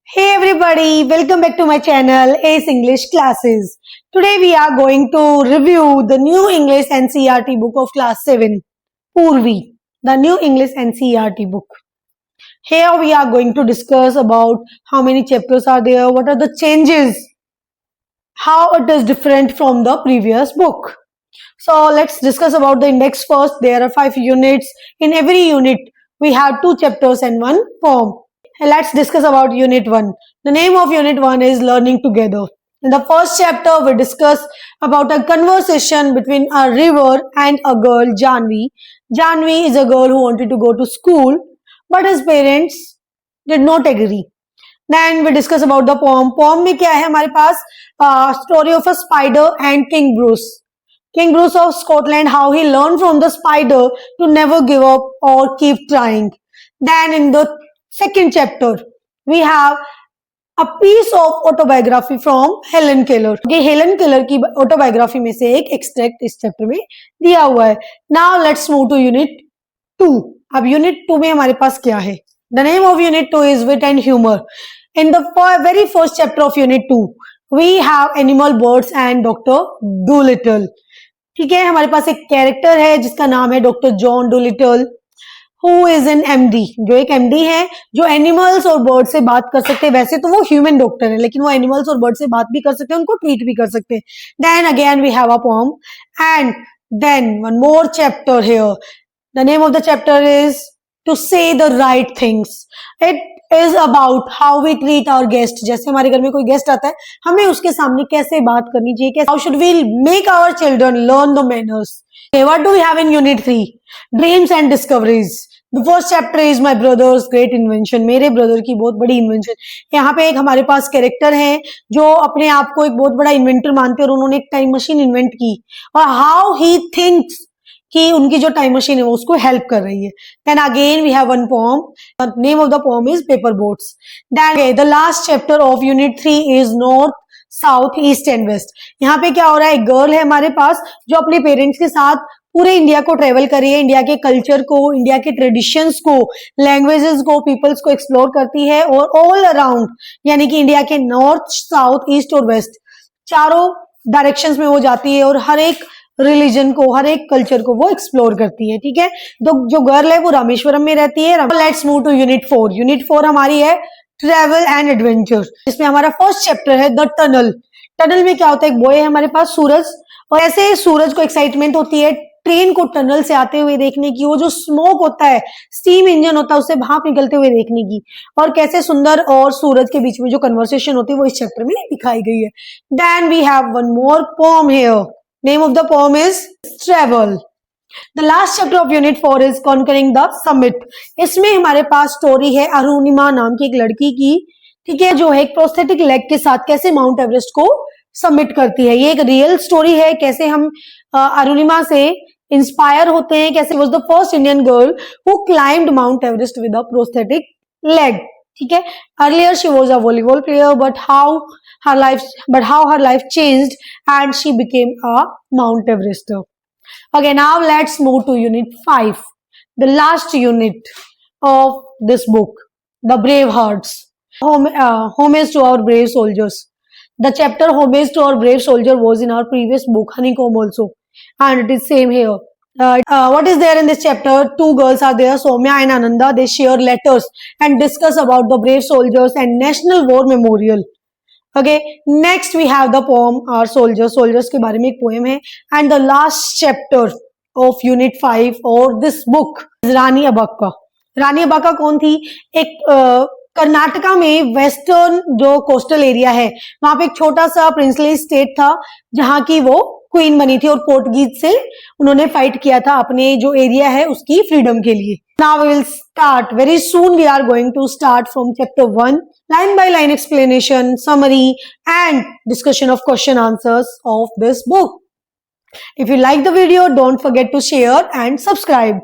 Hey everybody, welcome back to my channel Ace English Classes. Today we are going to review the new English NCERT book of class 7, Purvi, the new English NCERT book. Here we are going to discuss about how many chapters are there, what are the changes, how it is different from the previous book. So let's discuss about the index first. There are 5 units. In every unit we have 2 chapters and 1 poem. Let's discuss about unit 1. The name of unit 1 is Learning Together. In the first chapter we discuss about a conversation between a river and a girl, Janvi. Janvi is a girl who wanted to go to school but his parents did not agree. Then we discuss about the poem. Poem में क्या है हमारे पास? Story of a spider and King Bruce. King Bruce of Scotland, how he learned from the spider to never give up or keep trying. Then in the second chapter, we have a piece of autobiography from Helen Keller. Helen Keller की autobiography में से एक extract इस chapter में दिया हुआ है. Now let's move to unit 2. अब unit 2 में हमारे पास क्या है? The name of unit 2 is Wit and Humor. In the very first chapter of unit 2, we have Animal, Birds and Dr. Dolittle. ठीक है, हमारे पास एक कैरेक्टर है जिसका नाम है doctor John Dolittle, who is an MD, जो एक एमडी है जो एनिमल्स और बर्ड से बात कर सकते हैं. वैसे तो वो ह्यूमन डॉक्टर है लेकिन वो एनिमल्स और बर्ड से बात भी कर सकते हैं, उनको ट्रीट भी कर सकते हैं. Then again we have a poem and then one more chapter here. The name of the chapter is to say the right things. It is about how we treat our guest. जैसे हमारे घर में कोई guest आता है, हमें उसके सामने कैसे बात करनी चाहिए, how should we make our children learn the manners. Okay, what do we have in unit 3? Dreams and discoveries. The first chapter is my brother's great invention. मेरे ब्रदर की बहुत बड़ी इन्वेंशन. यहाँ पे एक हमारे पास कैरेक्टर है जो अपने आप को एक बहुत बड़ा इन्वेंटर मानते हैं और उन्होंने एक टाइम मशीन इन्वेंट की और how he thinks कि उनकी जो टाइम मशीन है वो उसको हेल्प कर रही है. Then again we have one poem. The name of the poem is paper boats. Then the last chapter of unit 3 is north, south, east and west. यहाँ पे क्या हो रहा है, एक गर्ल है हमारे पास जो अपने पेरेंट्स के साथ पूरे इंडिया को ट्रेवल कर रही है, इंडिया के कल्चर को, इंडिया के ट्रेडिशंस को, लैंग्वेजेस को, पीपल्स को एक्सप्लोर करती है और ऑल अराउंड यानी कि इंडिया के नॉर्थ, साउथ, ईस्ट और वेस्ट चारों डायरेक्शंस में वो जाती है और हर एक रिलीजन को, हर एक कल्चर को वो एक्सप्लोर करती है. ठीक है, तो जो गर्ल है वो रामेश्वरम में रहती है. Let's move to unit 4. Unit 4 हमारी है ट्रेवल एंड एडवेंचर. इसमें हमारा फर्स्ट चैप्टर है द टनल. टनल में क्या होता है, एक बॉय है हमारे पास सूरज, और ऐसे सूरज को एक्साइटमेंट होती है ट्रेन को टनल से आते हुए देखने की. वो जो स्मोक होता है, स्टीम इंजन होता है, उससे भाप निकलते हुए देखने की, और कैसे सुंदर और सूरज के बीच में जो कन्वर्सेशन होती है वो इस चैप्टर में दिखाई गई है. Then we have one more poem here. Name of the poem is Travel. The last chapter of Unit 4 is Conquering the Summit. इसमें हमारे पास स्टोरी है अरुणिमा नाम की एक लड़की की, ठीक है, जो है एक प्रोस्थेटिक लेग के साथ कैसे माउंट एवरेस्ट को सबमिट करती है. ये एक रियल स्टोरी है, कैसे हम अरुणिमा से इंस्पायर होते हैं, कैसे was the first Indian girl who climbed Mount Everest with a prosthetic leg. ठीक है, earlier she was a volleyball player but how her life changed and she became a Mount Everester. Okay, now let's move to unit 5, the last unit of this book, the brave hearts. Homage to our brave soldiers. The chapter homage to our brave soldier was in our previous book Honeycomb also, and it is same here. What is there in this chapter? 2 girls are there, Soumya and Ananda. They share letters and discuss about the brave soldiers and National War Memorial. Okay, next we have the poem our soldiers. Soldiers के बारे में एक poem है. And the last chapter of unit 5 और this book is रानी अब्बक्का. रानी अब्बक्का कौन थी? एक कर्नाटका में वेस्टर्न जो कोस्टल एरिया है वहां पे एक छोटा सा प्रिंसली स्टेट था जहां की वो क्वीन बनी थी और पोर्टुगीज से उन्होंने फाइट किया था अपने जो एरिया है उसकी फ्रीडम के लिए. Now we will start very soon. We are going to start from chapter 1, line by line explanation, summary and discussion of question answers of this book. If you like the video, don't forget to share and subscribe.